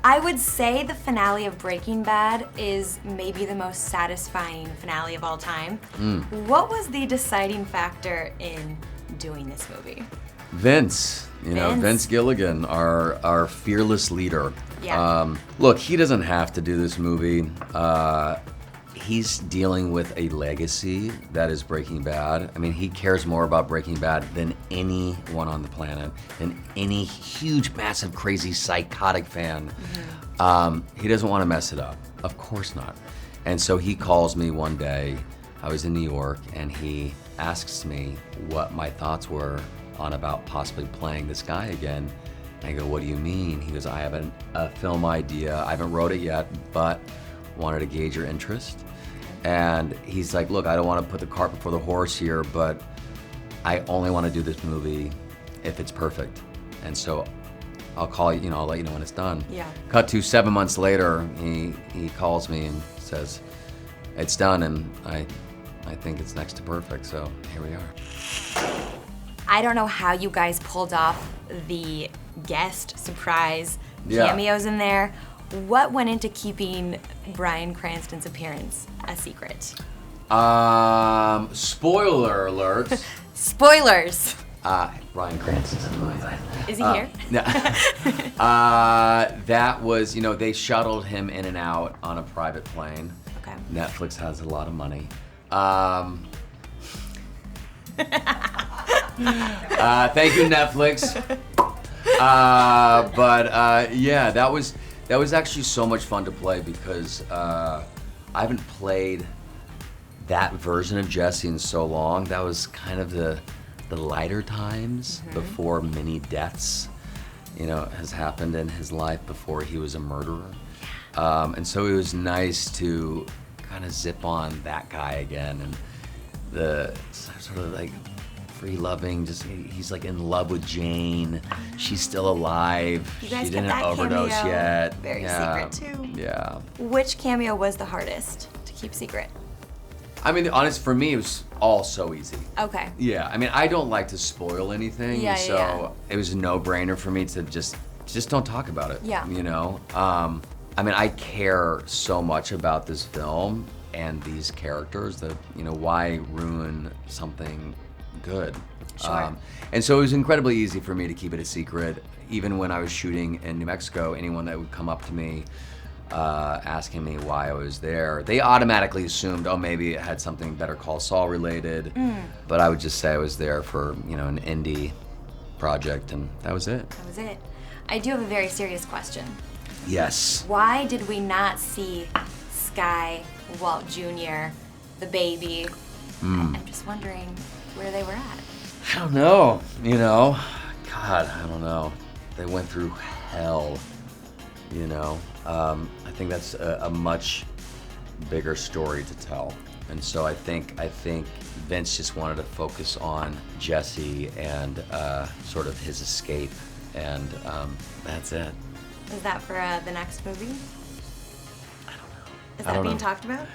I would say the finale of Breaking Bad is maybe the most satisfying finale of all time. What was the deciding factor in doing this movie? Vince, Vince Gilligan, our fearless leader. Yeah. Look, he doesn't have to do this movie. He's dealing with a legacy that is Breaking Bad. I mean, he cares more about Breaking Bad than anyone on the planet, than any huge, massive, crazy, psychotic fan. He doesn't want to mess it up. Of course not. And so he calls me one day. I was in New York, and he asks me what my thoughts were on about possibly playing this guy again. And I go, what do you mean? He goes, I have a film idea. I haven't wrote it yet, but wanted to gauge your interest. And he's like, look, I don't want to put the cart before the horse here, but I only want to do this movie if it's perfect. And so I'll call you, I'll let you know when it's done. Yeah. Cut to 7 months later, he calls me and says, it's done, and I think it's next to perfect, so here we are. I don't know how you guys pulled off the guest surprise cameos in there. What went into keeping Bryan Cranston's appearance a secret? Spoiler alert. Spoilers. Bryan Cranston's in the movie. Is he here? That was, they shuttled him in and out on a private plane. Okay. Netflix has a lot of money. Thank you, Netflix. Yeah, that was actually so much fun to play because I haven't played that version of Jesse in so long. That was kind of the lighter times before many deaths, has happened in his life before he was a murderer. And so it was nice to kind of zip on that guy again, and the sort of like free-loving, he's like in love with Jane. She's still alive. You guys she kept didn't that overdose cameo yet. very secret too. Yeah. Which cameo was the hardest to keep secret? I mean, honest, for me, it was all so easy. Okay. Yeah, I mean, I don't like to spoil anything, so it was a no-brainer for me to just don't talk about it. Yeah. I mean, I care so much about this film and these characters that, why ruin something good? Sure. And so it was incredibly easy for me to keep it a secret. Even when I was shooting in New Mexico, anyone that would come up to me asking me why I was there, they automatically assumed, oh, maybe it had something Better Call Saul related. But I would just say I was there for, an indie project, and that was it. That was it. I do have a very serious question. Yes. Why did we not see Sky, Walt Jr., the baby? I'm just wondering where they were at. I don't know, God, I don't know. They went through hell, I think that's a much bigger story to tell. And so I think Vince just wanted to focus on Jesse and sort of his escape, and that's it. Is that for the next movie? I don't know. Is that being talked about?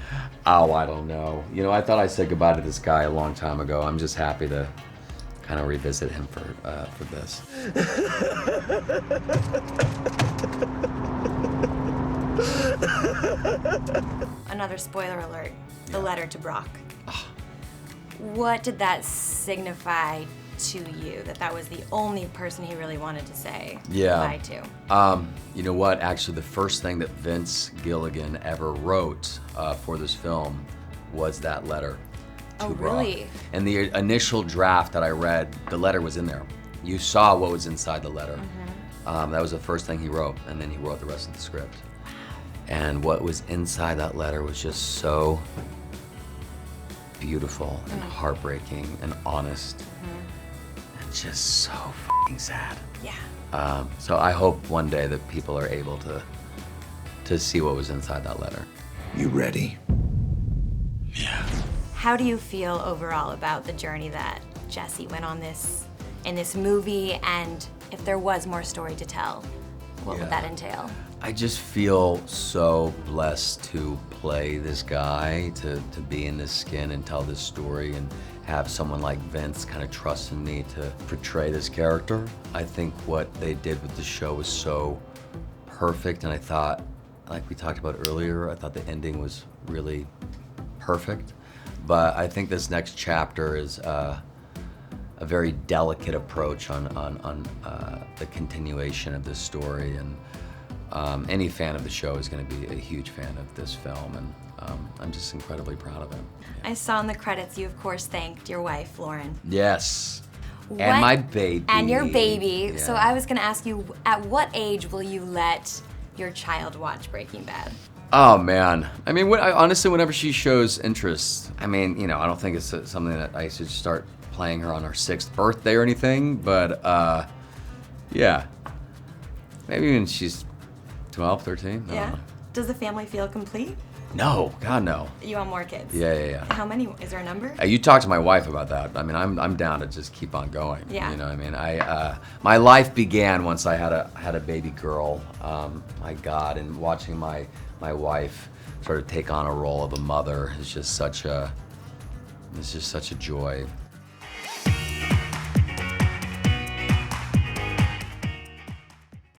Oh, I don't know. I thought I said goodbye to this guy a long time ago. I'm just happy to kind of revisit him for this. Another spoiler alert, the letter to Brock. What did that signify to you, that was the only person he really wanted to say goodbye to? You know what? Actually, the first thing that Vince Gilligan ever wrote for this film was that letter to Brock. Really? And the initial draft that I read, the letter was in there. You saw what was inside the letter. That was the first thing he wrote, and then he wrote the rest of the script. And what was inside that letter was just so beautiful and heartbreaking and honest. And just so f***ing sad. Yeah. So I hope one day that people are able to see what was inside that letter. You ready? Yeah. How do you feel overall about the journey that Jesse went on in this movie, and if there was more story to tell, what would that entail? I just feel so blessed to play this guy, to be in this skin and tell this story, and have someone like Vince kind of trust in me to portray this character. I think what they did with the show was so perfect, and I thought, like we talked about earlier, I thought the ending was really perfect. But I think this next chapter is a very delicate approach on the continuation of this story, and any fan of the show is going to be a huge fan of this film, and I'm just incredibly proud of it. I saw in the credits you, of course, thanked your wife, Lauren. Yes. And my baby. And your baby. Yeah. So I was going to ask you, at what age will you let your child watch Breaking Bad? Oh, man. I mean, honestly, whenever she shows interest, I mean, you know, I don't think it's something that I should start playing her on her 6th birthday or anything, but yeah. Maybe when she's 12, 13. Yeah. Does the family feel complete? No, God, no. You want more kids? Yeah. How many? Is there a number? You talk to my wife about that. I mean, I'm down to just keep on going. Yeah. You know what I mean? My life began once I had a baby girl. My God, and watching my wife sort of take on a role of a mother is just such a joy.